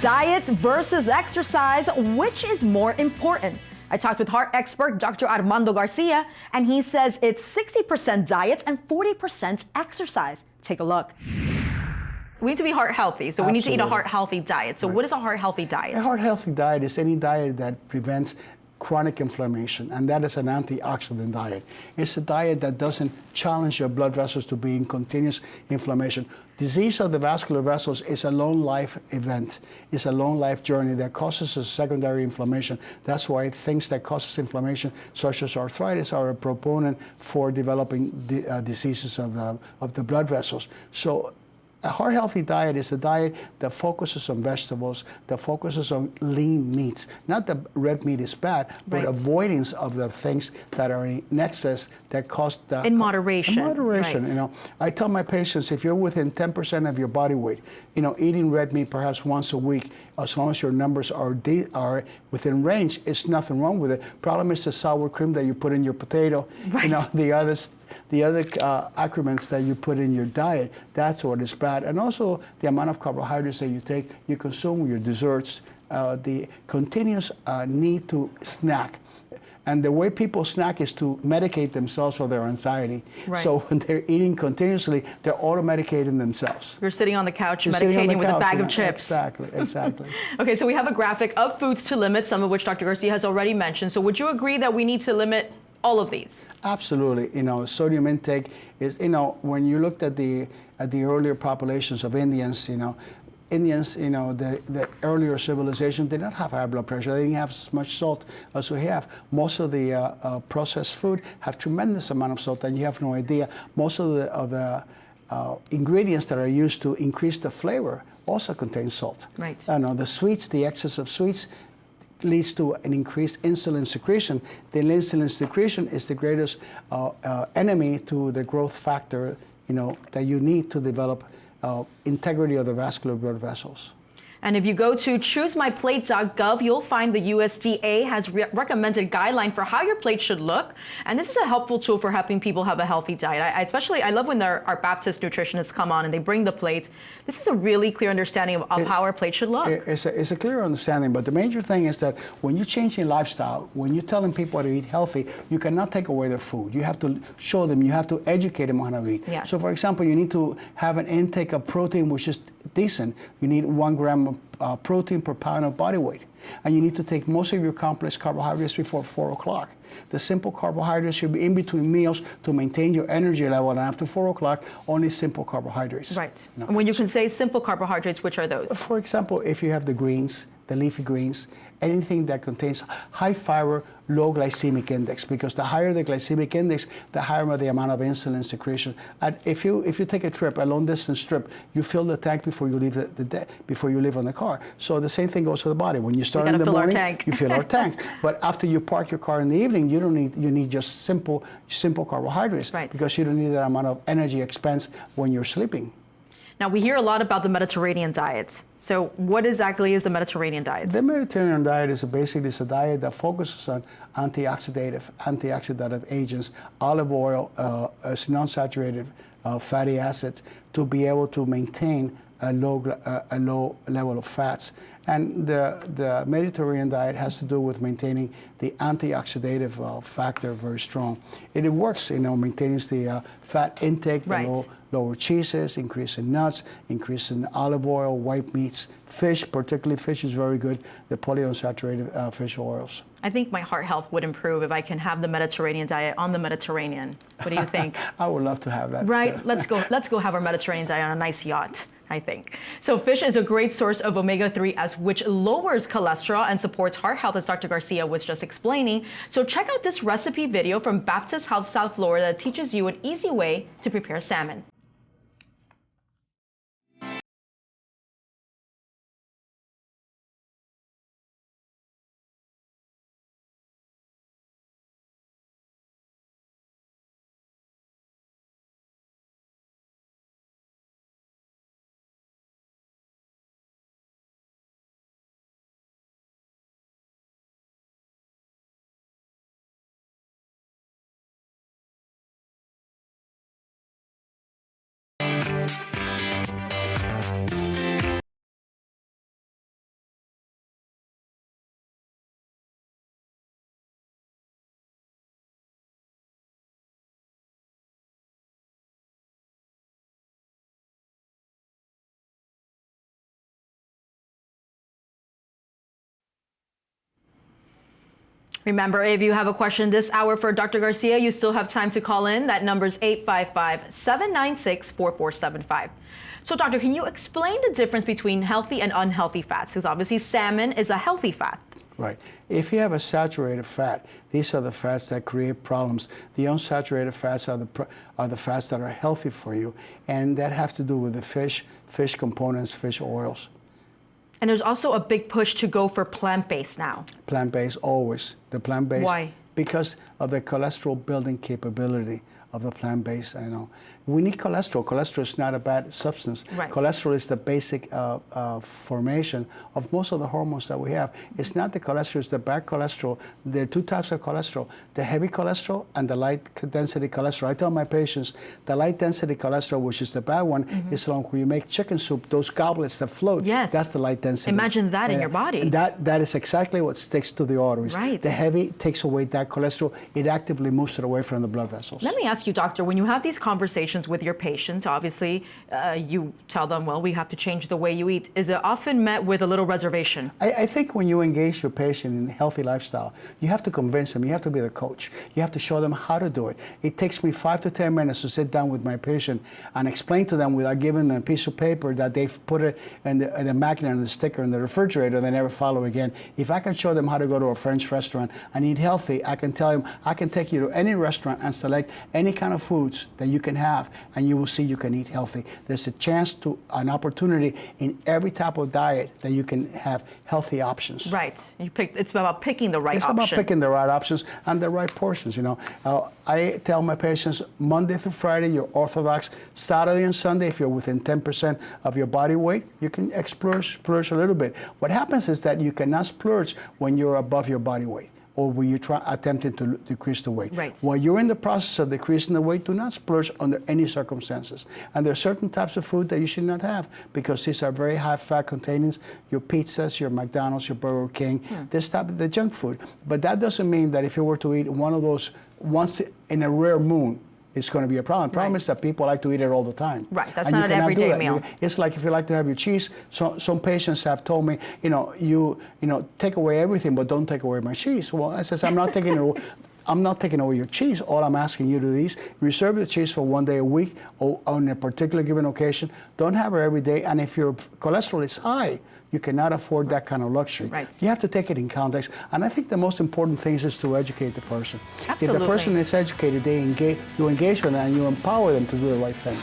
Diet versus exercise, which is more important? I talked with heart expert Dr. Armando Garcia, and he says it's 60% diet and 40% exercise. Take a look. We need to be heart healthy, so we need to eat a heart healthy diet. So what is a heart healthy diet? A heart healthy diet is any diet that prevents chronic inflammation, and that is an antioxidant diet. It's a diet that doesn't challenge your blood vessels to be in continuous inflammation. Disease of the vascular vessels is a long life event. It's a long life journey that causes a secondary inflammation. That's why things that causes inflammation, such as arthritis, are a proponent for developing diseases of the blood vessels. So a heart-healthy diet is a diet that focuses on vegetables, that focuses on lean meats. Not that red meat is bad, but avoidance of the things that are in excess that cause the... In moderation. In moderation, right. you know. I tell my patients, if you're within 10% of your body weight, you know, eating red meat perhaps once a week, as long as your numbers are within range, it's nothing wrong with it. Problem is the sour cream that you put in your potato, you know, the other accrements that you put in your diet, that's what is bad. And also the amount of carbohydrates that you take, you consume your desserts, the continuous need to snack. And the way people snack is to medicate themselves for their anxiety. Right. So when they're eating continuously, they're auto-medicating themselves. You're sitting on the couch medicating with a bag of chips. Exactly, exactly. Okay, so we have a graphic of foods to limit, some of which Dr. Garcia has already mentioned. So would you agree that we need to limit all of these? Absolutely. You know, sodium intake is, you know, when you looked at the earlier populations of Indians, you know, the earlier civilization did not have high blood pressure. They didn't have as much salt as we have. Most of the processed food have tremendous amount of salt, and you have no idea. Most of the ingredients that are used to increase the flavor also contain salt. Right. You know, the sweets, the excess of sweets, leads to an increased insulin secretion. The insulin secretion is the greatest enemy to the growth factor, you know, that you need to develop integrity of the vascular blood vessels. And if you go to choosemyplate.gov, you'll find the USDA has recommended guideline for how your plate should look. And this is a helpful tool for helping people have a healthy diet. I love when our Baptist nutritionists come on and they bring the plate. This is a really clear understanding of how our plate should look. It's a clear understanding, but the major thing is that when you change your lifestyle, when you're telling people to eat healthy, you cannot take away their food. You have to show them, you have to educate them on how to eat. Yes. So for example, you need to have an intake of protein which is decent. You need 1 gram of protein per pound of body weight. And you need to take most of your complex carbohydrates before 4 o'clock. The simple carbohydrates should be in between meals to maintain your energy level, and after 4 o'clock, only simple carbohydrates. Right. You know? And when you can say simple carbohydrates, which are those? For example, if you have the greens, the leafy greens, anything that contains high fiber, low glycemic index, because the higher the glycemic index, the higher the amount of insulin secretion. And if you take a trip, a long distance trip, you fill the tank before you leave before you leave on the car. So the same thing goes to the body. When you start in the morning, you fill our tank. But after you park your car in the evening, you need just simple carbohydrates, right, because you don't need that amount of energy expense when you're sleeping. Now, we hear a lot about the Mediterranean diet. So what exactly is the Mediterranean diet? The Mediterranean diet is basically a diet that focuses on antioxidant agents, olive oil, non-saturated fatty acids, to be able to maintain a low level of fats. And the Mediterranean diet has to do with maintaining the antioxidative factor very strong. It works, you know, maintains the fat intake, right, lower cheeses, increase in nuts, increase in olive oil, white meats, fish, particularly fish is very good, the polyunsaturated fish oils. I think my heart health would improve if I can have the Mediterranean diet on the Mediterranean. What do you think? I would love to have that. Right? Too. Let's go have our Mediterranean diet on a nice yacht, I think. So fish is a great source of omega-3, which lowers cholesterol and supports heart health, as Dr. Garcia was just explaining. So check out this recipe video from Baptist Health South Florida that teaches you an easy way to prepare salmon. Remember, if you have a question this hour for Dr. Garcia, you still have time to call in. That number is 855-796-4475. So, doctor, can you explain the difference between healthy and unhealthy fats? Because obviously salmon is a healthy fat. Right. If you have a saturated fat, these are the fats that create problems. The unsaturated fats are the fats that are healthy for you, and that have to do with the fish components, fish oils. And there's also a big push to go for plant-based now. Plant-based, always. The plant-based. Why? Because of the cholesterol building capability of the plant-based. I know. We need cholesterol. Cholesterol is not a bad substance. Right. Cholesterol is the basic formation of most of the hormones that we have. It's not the cholesterol, it's the bad cholesterol. There are two types of cholesterol, the heavy cholesterol and the light density cholesterol. I tell my patients the light density cholesterol, which is the bad one, is like when you make chicken soup, those goblets that float, yes. That's the light density. Imagine that in your body. And that is exactly what sticks to the arteries. Right. The heavy takes away that cholesterol. It actively moves it away from the blood vessels. Let me ask you, doctor, when you have these conversations with your patients, obviously you tell them, well, we have to change the way you eat. Is it often met with a little reservation? I think when you engage your patient in a healthy lifestyle, you have to convince them. You have to be the coach. You have to show them how to do it. It takes me 5 to 10 minutes to sit down with my patient and explain to them without giving them a piece of paper that they've put it in the magnet and the sticker in the refrigerator, they never follow again. If I can show them how to go to a French restaurant and eat healthy, I can tell them, I can take you to any restaurant and select any kind of foods that you can have, and you will see you can eat healthy. There's a chance to, an opportunity in every type of diet that you can have healthy options. Right. It's about picking the right option. It's about picking the right options and the right portions, you know. I tell my patients, Monday through Friday, you're orthodox. Saturday and Sunday, if you're within 10% of your body weight, you can splurge a little bit. What happens is that you cannot splurge when you're above your body weight, or when you're attempting to decrease the weight. Right. While you're in the process of decreasing the weight, do not splurge under any circumstances. And there are certain types of food that you should not have because these are very high fat containing, your pizzas, your McDonald's, your Burger King, this type of the junk food. But that doesn't mean that if you were to eat one of those once in a rare moon, it's going to be a problem. The problem is that people like to eat it all the time. Right, that's and not an everyday meal. It's like if you like to have your cheese. So some patients have told me, you take away everything, but don't take away my cheese. Well, I says, I'm not taking it. I'm not taking away your cheese. All I'm asking you to do is reserve the cheese for one day a week or on a particular given occasion. Don't have it every day. And if your cholesterol is high, you cannot afford that kind of luxury. Right. You have to take it in context. And I think the most important thing is to educate the person. Absolutely. If the person is educated, you engage with them and you empower them to do the right thing.